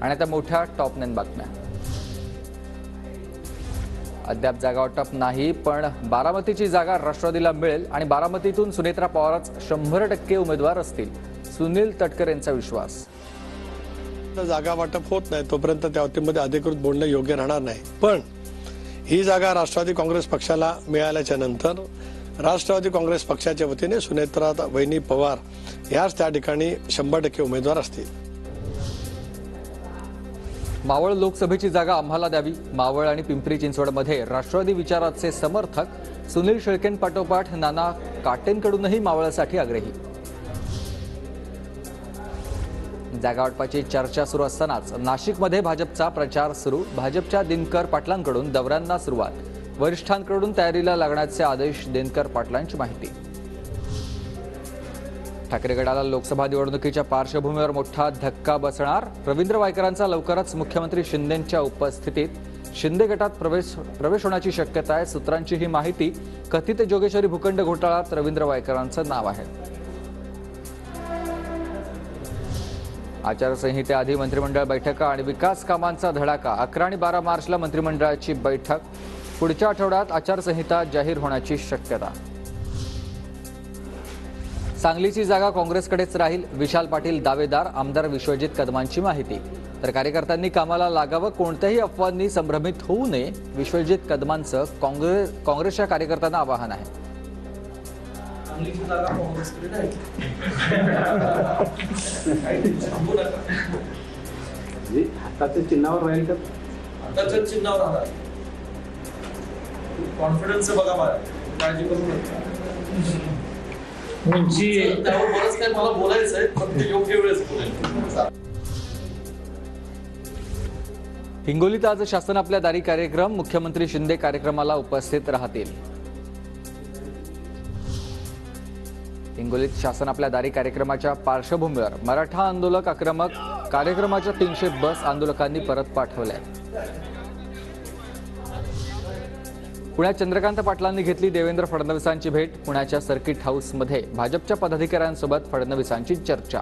आणि आता मोठ्या टॉप 9 बातम्या। अद्याप जागा वाटप नाही, पण बारामतीची जागा राष्ट्रवादीला मिळेल आणि बारामतीतून सुनेत्रा पवारच 100% उमेदवार असतील, सुनील तटकर यांचा विश्वास। जागा वाटप होत नाही तोपर्यंत त्या बाबतीमध्ये अधिकृत बोलणं योग्य राहणार नाही, पण ही जागा राष्ट्रवादी काँग्रेस पक्षाला मिळाल्याच्या नंतर राष्ट्रवादी काँग्रेस पक्षाच्या वतीने सुनेत्रा वहिनी पवार याच त्या ठिकाणी 100% उमेदवार असतील। मावळ लोकसभेची जागा आम्हाला द्यावी। मावळ आणि पिंपरी चिंचवडमध्ये राष्ट्रवादी विचाराचे समर्थक सुनील शेळकेंपाठोपाठ नाना काटेंकडूनही मावळसाठी आग्रही। जागा वाटपाची चर्चा सुरू असतानाच नाशिकमध्ये भाजपचा प्रचार सुरू। भाजपच्या दिनकर पाटलांकडून दौऱ्यांना सुरुवात। वरिष्ठांकडून तयारीला लागण्याचे आदेश। दिनकर पाटलांची माहिती। ठाकरे गटाला लोकसभा निवडणुकीच्या पार्श्वभूमीवर मोठा धक्का बसणार। रवींद्र वायकरांचा लवकरच मुख्यमंत्री शिंदेंच्या उपस्थितीत शिंदे गटात प्रवेश होण्याची शक्यता आहे। सूत्रांची ही माहिती। कथित जोगेश्वरी भूखंड घोटाळ्यात रवींद्र वायकरांचं नाव आहे। आचारसंहितेआधी मंत्रिमंडळ बैठका आणि विकास कामांचा धडाका। 11 आणि 12 मार्चला मंत्रिमंडळाची बैठक। पुढच्या आठवड्यात आचारसंहिता जाहीर होण्याची शक्यता। सांगलीची जागा काँग्रेसकडेच राहील। विशाल पाटील दावेदार। आमदार विश्वजित कदमांची माहिती। तर कार्यकर्त्यांनी कामाला लागावं, कोणत्याही अफवांनी संभ्रमित होऊ नये, विश्वजित कदमांचं काँग्रेसच्या कार्यकर्त्यांना आवाहन आहे। सांगलीची जागा काँग्रेसकडे राहील। हाताच्या चिन्हावर राहील का? हाताच्या चिन्हावर राहणार। कॉन्फिडन्स बघा मला, काळजी करू नका। त्यावर बरंच काही मला बोलायचं आहे, फक्त योग्य वेळेस बोलेल। हिंगोलीत आज शासन आपल्या दारी कार्यक्रम। मुख्यमंत्री शिंदे कार्यक्रमाला उपस्थित राहतील। हिंगोलीत शासन आपल्या दारी कार्यक्रमाच्या पार्श्वभूमीवर मराठा आंदोलक आक्रमक। कार्यक्रमाच्या 300 बस आंदोलकांनी परत पाठवल्या। पुण्यात चंद्रकांत पाटलांनी घेतली देवेंद्र फडणवीसांची भेट। पुण्याच्या सर्किट हाऊसमध्ये भाजपच्या पदाधिकाऱ्यांसोबत फडणवीसांची चर्चा।